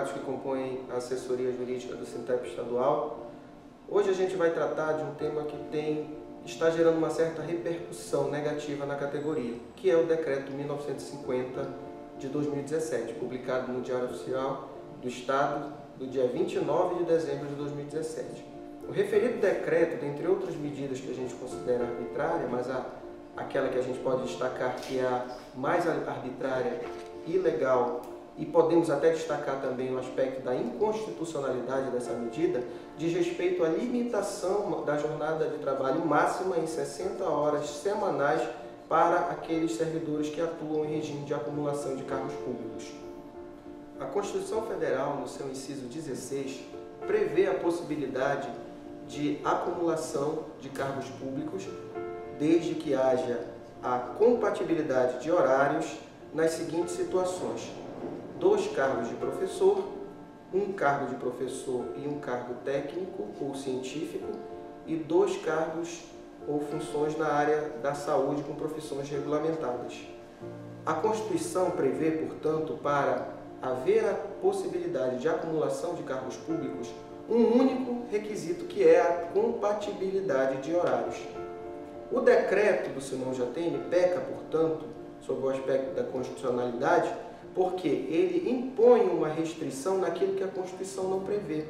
advogados que compõem a assessoria jurídica do Sintep estadual. Hoje a gente vai tratar de um tema que está gerando uma certa repercussão negativa na categoria, que é o Decreto 1950 de 2017, publicado no Diário Oficial do Estado do dia 29 de dezembro de 2017. O referido decreto, dentre outras medidas que a gente considera arbitrária, mas aquela que a gente pode destacar que é a mais arbitrária, ilegal, e podemos até destacar também o aspecto da inconstitucionalidade dessa medida, diz respeito à limitação da jornada de trabalho máxima em 60 horas semanais para aqueles servidores que atuam em regime de acumulação de cargos públicos. A Constituição Federal, no seu inciso 16, prevê a possibilidade de acumulação de cargos públicos, desde que haja a compatibilidade de horários nas seguintes situações: 2 cargos de professor, 1 cargo de professor e 1 cargo técnico ou científico, e 2 cargos ou funções na área da saúde com profissões regulamentadas. A Constituição prevê, portanto, para haver a possibilidade de acumulação de cargos públicos, um único requisito, que é a compatibilidade de horários. O decreto do Simão Jatene peca, portanto, sob o aspecto da constitucionalidade, porque ele impõe uma restrição naquilo que a Constituição não prevê.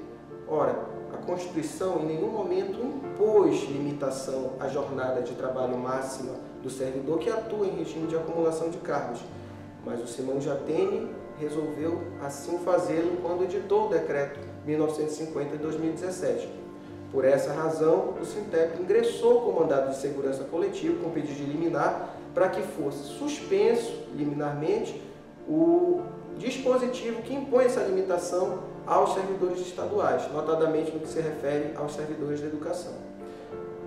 Ora, a Constituição em nenhum momento impôs limitação à jornada de trabalho máxima do servidor que atua em regime de acumulação de cargos, mas o Simão Jatene resolveu assim fazê-lo quando editou o Decreto 1950 de 2017. Por essa razão, o Sintep ingressou com mandado de segurança coletivo com pedido de liminar para que fosse suspenso liminarmente o dispositivo que impõe essa limitação aos servidores estaduais, notadamente no que se refere aos servidores da educação.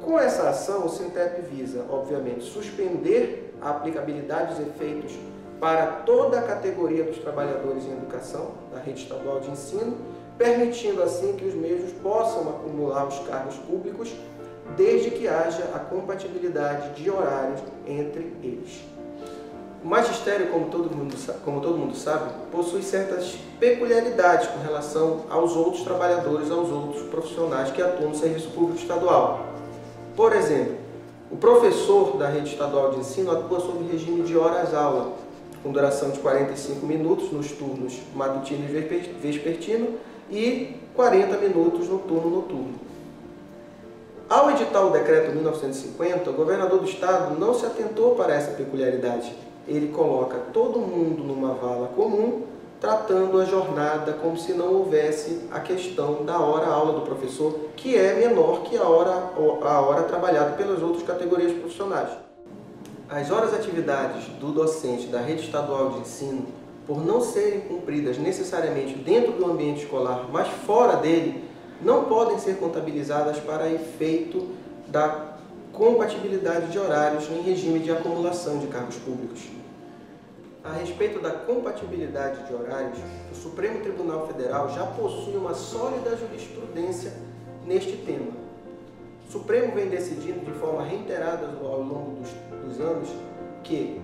Com essa ação, o Sintep visa, obviamente, suspender a aplicabilidade dos efeitos para toda a categoria dos trabalhadores em educação da rede estadual de ensino, permitindo assim que os mesmos possam acumular os cargos públicos, desde que haja a compatibilidade de horários entre eles. O magistério, como todo mundo sabe, possui certas peculiaridades com relação aos outros trabalhadores, aos outros profissionais que atuam no serviço público estadual. Por exemplo, o professor da rede estadual de ensino atua sob regime de horas-aula, com duração de 45 minutos nos turnos matutino e vespertino e 40 minutos no turno noturno. Ao editar o Decreto 1950, o governador do estado não se atentou para essa peculiaridade. Ele coloca todo mundo numa vala comum, tratando a jornada como se não houvesse a questão da hora-aula do professor, que é menor que a hora trabalhada pelas outras categorias profissionais. As horas-atividades do docente da rede estadual de ensino, por não serem cumpridas necessariamente dentro do ambiente escolar, mas fora dele, não podem ser contabilizadas para efeito da compatibilidade de horários em regime de acumulação de cargos públicos. A respeito da compatibilidade de horários, o Supremo Tribunal Federal já possui uma sólida jurisprudência neste tema. O Supremo vem decidindo de forma reiterada ao longo dos anos que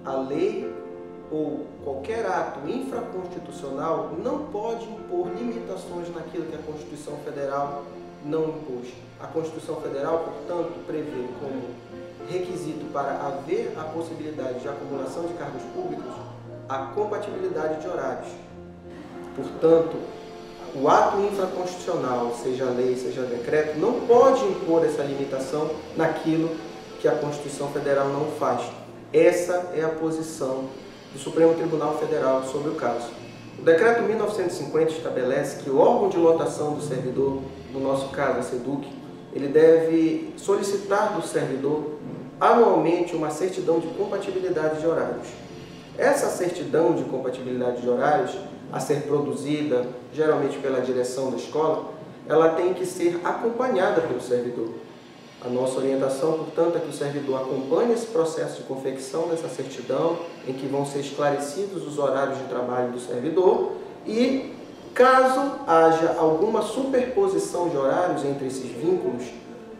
a lei ou qualquer ato infraconstitucional não pode impor limitações naquilo que a Constituição Federal não impôs. A Constituição Federal, portanto, prevê como requisito para haver a possibilidade de acumulação de cargos públicos a compatibilidade de horários. Portanto, o ato infraconstitucional, seja lei, seja decreto, não pode impor essa limitação naquilo que a Constituição Federal não faz. Essa é a posição do Supremo Tribunal Federal sobre o caso. O Decreto 1950 estabelece que o órgão de lotação do servidor, no nosso caso a SEDUC, ele deve solicitar do servidor anualmente uma certidão de compatibilidade de horários. Essa certidão de compatibilidade de horários, a ser produzida geralmente pela direção da escola, ela tem que ser acompanhada pelo servidor. A nossa orientação, portanto, é que o servidor acompanhe esse processo de confecção dessa certidão, em que vão ser esclarecidos os horários de trabalho do servidor e, caso haja alguma superposição de horários entre esses vínculos,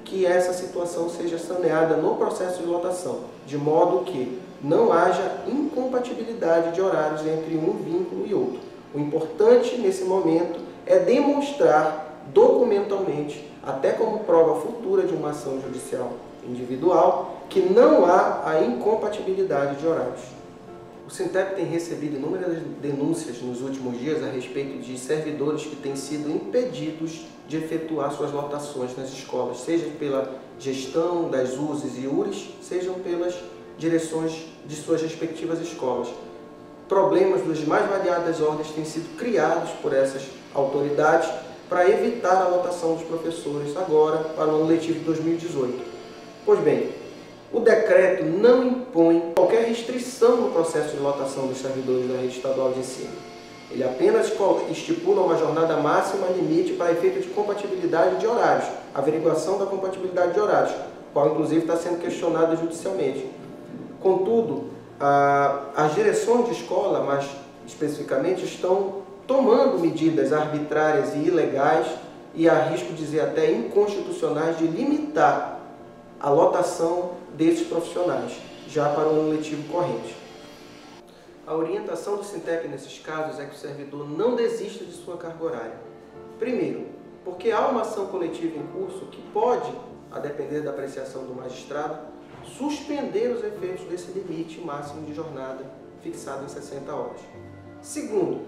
que essa situação seja saneada no processo de lotação, de modo que não haja incompatibilidade de horários entre um vínculo e outro. O importante nesse momento é demonstrar documentalmente, até como prova futura de uma ação judicial individual, que não há a incompatibilidade de horários. O Sintep tem recebido inúmeras denúncias nos últimos dias a respeito de servidores que têm sido impedidos de efetuar suas lotações nas escolas, seja pela gestão das USES e URIs, sejam pelas direções de suas respectivas escolas. Problemas das mais variadas ordens têm sido criados por essas autoridades para evitar a lotação dos professores agora para o ano letivo de 2018. Pois bem, o decreto não impõe qualquer restrição no processo de lotação dos servidores da rede estadual de ensino. Ele apenas estipula uma jornada máxima limite para efeito de compatibilidade de horários, averiguação da compatibilidade de horários, qual inclusive está sendo questionada judicialmente. Contudo, as direções de escola, mais especificamente, estão tomando medidas arbitrárias e ilegais e, arrisco dizer até inconstitucionais, de limitar a lotação desses profissionais, já para o ano letivo corrente. A orientação do Sintep nesses casos é que o servidor não desista de sua carga horária. Primeiro, porque há uma ação coletiva em curso que pode, a depender da apreciação do magistrado, suspender os efeitos desse limite máximo de jornada fixado em 60 horas. Segundo,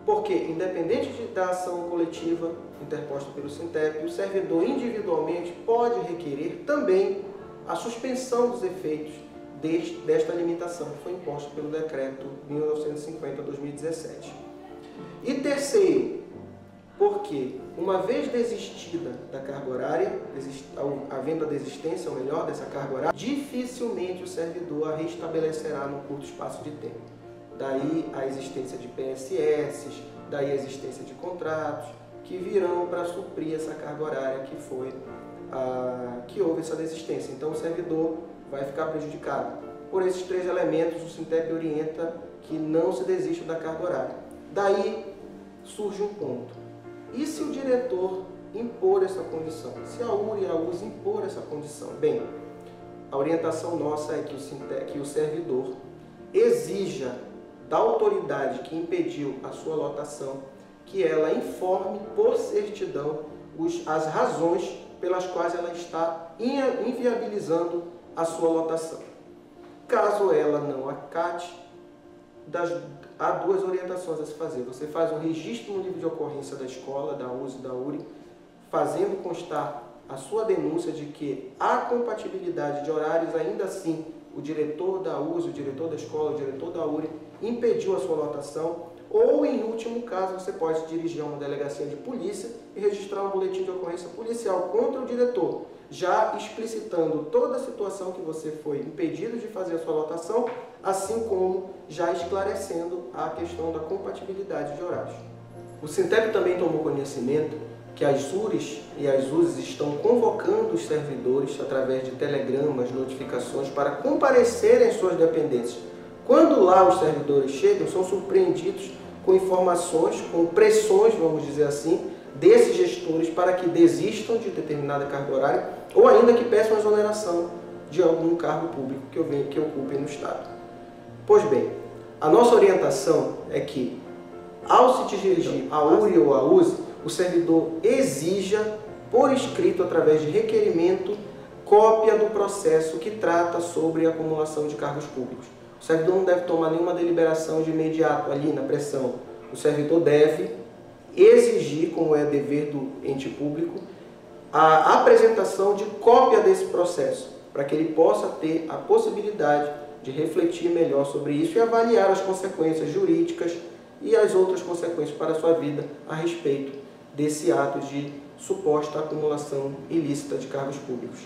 porque, independente da ação coletiva interposta pelo Sintep, o servidor individualmente pode requerer também a suspensão dos efeitos desta limitação que foi imposta pelo Decreto 1950/2017. E terceiro, porque, uma vez desistida da carga horária, havendo a desistência, ou melhor, dessa carga horária, dificilmente o servidor a restabelecerá no curto espaço de tempo. Daí a existência de PSS, daí a existência de contratos, que virão para suprir essa carga horária que houve essa desistência. Então o servidor vai ficar prejudicado. Por esses três elementos, o Sintep orienta que não se desista da carga horária. Daí surge um ponto. E se o diretor impor essa condição? Se a URI e a USE impor essa condição? Bem, a orientação nossa é que o servidor exija da autoridade que impediu a sua lotação que ela informe por certidão as razões pelas quais ela está inviabilizando a sua lotação. Caso ela não acate, há duas orientações a se fazer. Você faz um registro no livro de ocorrência da escola, da USE e da URI, fazendo constar a sua denúncia de que há compatibilidade de horários, ainda assim o diretor da USE, o diretor da escola, o diretor da URI impediu a sua lotação, ou, em último caso, você pode se dirigir a uma delegacia de polícia e registrar um boletim de ocorrência policial contra o diretor, já explicitando toda a situação que você foi impedido de fazer a sua lotação, assim como já esclarecendo a questão da compatibilidade de horários. O Sintep também tomou conhecimento que as URIs e as USES estão convocando os servidores através de telegramas, notificações, para comparecerem às suas dependências. Quando lá os servidores chegam, são surpreendidos com informações, com pressões, vamos dizer assim, desses gestores para que desistam de determinada carga horária ou ainda que peçam a exoneração de algum cargo público que ocupem no Estado. Pois bem, a nossa orientação é que, ao se dirigir à URI ou à USE, o servidor exija, por escrito, através de requerimento, cópia do processo que trata sobre a acumulação de cargos públicos. O servidor não deve tomar nenhuma deliberação de imediato ali na pressão. O servidor deve exigir, como é dever do ente público, a apresentação de cópia desse processo, para que ele possa ter a possibilidade de refletir melhor sobre isso e avaliar as consequências jurídicas e as outras consequências para a sua vida a respeito desse ato de suposta acumulação ilícita de cargos públicos.